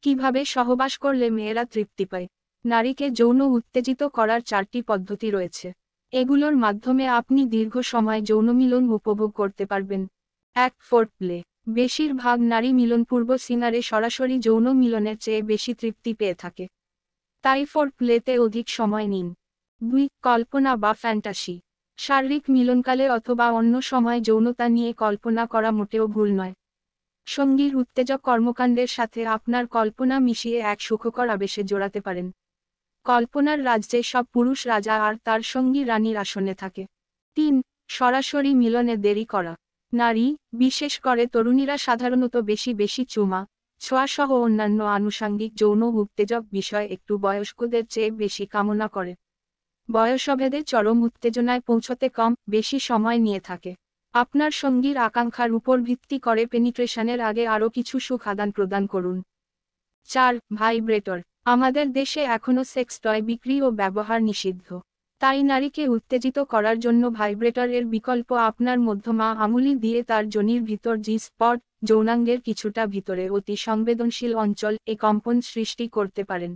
কিভাবে সহবাস করলে মেয়েরা তৃপ্তি পায়? নারীকে যৌন উত্তেজিত করার 4টি পদ্ধতি রয়েছে। এগুলোর মাধ্যমে আপনি দীর্ঘ সময় যৌন মিলন উপভোগ করতে পারবেন। 1. ফোরপ্লে। বেশিরভাগ নারী মিলনপূর্ব সিনারে সরাসরি যৌন মিলনের চেয়ে বেশি তৃপ্তি পেয়ে থাকে। তাই ফোরপ্লেতে অধিক সময় নিন। 2. কল্পনা বা ফ্যান্টাসি। শারীরিক মিলনকালে অথবা অন্য সময় যৌনতা নিয়ে কল্পনা করা মোটেও ভুল নয়। সঙ্গীর উত্তেজক কর্মকাণ্ডের সাথে আপনার কল্পনা মিশিয়ে এক সুখকর আবেশে জোড়াতে পারেন। কল্পনার রাজ্যে সব পুরুষ রাজা আর তার সঙ্গী রানীর আসনে থাকে। 3. সরাসরি মিলনে দেরি করা। নারী, বিশেষ করে তরুণীরা সাধারণত বেশি চুমা, ছোঁয়াসহ অন্যান্য আনুষাঙ্গিক যৌন উত্তেজক বিষয় একটু বয়স্কদের চেয়ে বেশি কামনা করে। বয়সভেদে চরম উত্তেজনায় পৌঁছতে কম বেশি সময় নিয়ে থাকে। আপনার সঙ্গীর আকাঙ্ক্ষার উপর ভিত্তি করে পেনিট্রেশনের আগে আরও কিছু সুখ আদান প্রদান করুন। 4. ভাইব্রেটর। আমাদের দেশে এখনও সেক্স টয় বিক্রি ও ব্যবহার নিষিদ্ধ। তাই নারীকে উত্তেজিত করার জন্য ভাইব্রেটরের বিকল্প আপনার মধ্যমা আঙুলি দিয়ে তার যোনির ভিতর জি স্পট, যৌনাঙ্গের কিছুটা ভিতরে অতি সংবেদনশীল অঞ্চল এ কম্পন সৃষ্টি করতে পারেন।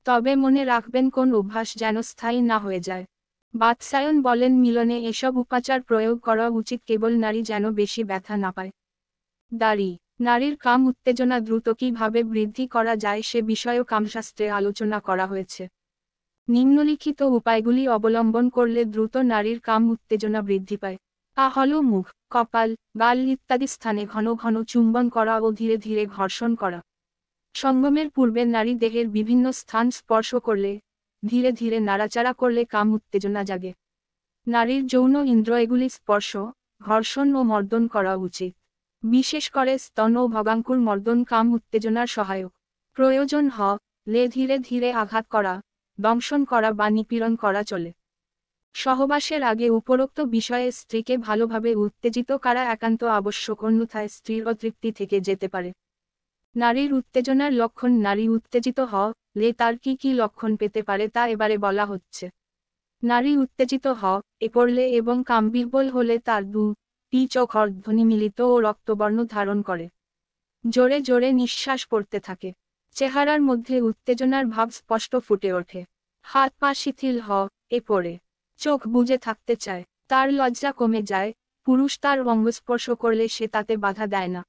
তবে মনে রাখবেন কোন অভ্যাস যেন স্থায়ী না হয়ে যায়। বাতসায়ন বলেন মিলনে এসব উপাচার প্রয়োগ করা উচিত কেবল নারী যেন বেশি ব্যথা না পায়। দাড়ি। নারীর কাম উত্তেজনা দ্রুত কীভাবে বৃদ্ধি করা যায় সে বিষয়েও কামশাস্ত্রে আলোচনা করা হয়েছে। নিম্নলিখিত উপায়গুলি অবলম্বন করলে দ্রুত নারীর কাম উত্তেজনা বৃদ্ধি পায়। হল মুখ, কপাল, গাল ইত্যাদি স্থানে ঘন ঘন চুম্বন করা ও ধীরে ধীরে ঘর্ষণ করা। সঙ্গমের পূর্বে নারী দেহের বিভিন্ন স্থান স্পর্শ করলে, ধীরে ধীরে নাড়াচাড়া করলে কাম উত্তেজনা জাগে। নারীর যৌন ইন্দ্র এগুলি স্পর্শ, ঘর্ষণ ও মর্দন করা উচিত। বিশেষ করে স্তন ও ভগাঙ্কুর মর্দন কাম উত্তেজনার সহায়ক। প্রয়োজন হলে ধীরে ধীরে আঘাত করা, দংশন করা বা নিপীড়ন করা চলে। সহবাসের আগে উপরোক্ত বিষয়ে স্ত্রীকে ভালোভাবে উত্তেজিত করা একান্ত আবশ্যক, অন্যথায় স্ত্রীর অতৃপ্তি থেকে যেতে পারে। নারীর উত্তেজনার লক্ষণ। নারী উত্তেজিত হলে তার কি লক্ষণ পেতে পারে তা এবারে বলা হচ্ছে। নারী উত্তেজিত হয়ে পড়লে এবং কাম বিহ্বল হলে তার দুটি চোখ অর্ধনি মিলিত ও রক্তবর্ণ ধারণ করে। জোরে জোরে নিঃশ্বাস পড়তে থাকে। চেহারার মধ্যে উত্তেজনার ভাব স্পষ্ট ফুটে ওঠে। হাত পা শিথিল হয়ে পড়ে। চোখ বুজে থাকতে চায়। তার লজ্জা কমে যায়। পুরুষ তার অঙ্গস্পর্শ করলে সে তাতে বাধা দেয় না।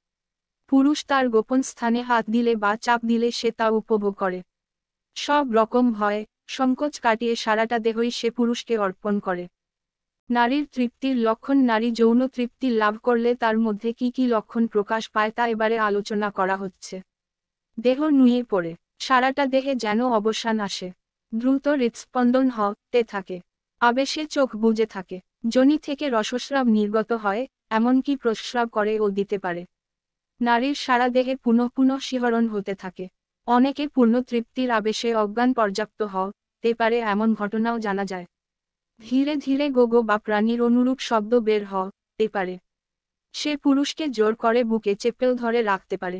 পুরুষ তার গোপন স্থানে হাত দিলে বা চাপ দিলে সে তা উপভোগ করে। সব রকম ভয়, সংকোচ কাটিয়ে সারাটা দেহই সে পুরুষকে অর্পণ করে। নারীর তৃপ্তির লক্ষণ। নারী যৌন তৃপ্তি লাভ করলে তার মধ্যে কি লক্ষণ প্রকাশ পায় তা এবারে আলোচনা করা হচ্ছে। দেহ নুয়ে পড়ে। সারাটা দেহে যেন অবসান আসে। দ্রুত হৃৎস্পন্দন হতে থাকে। আবেশে চোখ বুজে থাকে। যোনি থেকে রসস্রাব নির্গত হয়, এমনকি প্রস্রাব করে ও দিতে পারে। নারীর সারা দেহে পুনঃ শিহরণ হতে থাকে। অনেকে পূর্ণ তৃপ্তির আবেশে অজ্ঞান পর্যাপ্ত হতে পারে এমন ঘটনাও জানা যায়। ধীরে ধীরে গোগো বা প্রাণীর অনুরূপ শব্দ বের হতে পারে। সে পুরুষকে জোর করে বুকে চেপেও ধরে রাখতে পারে।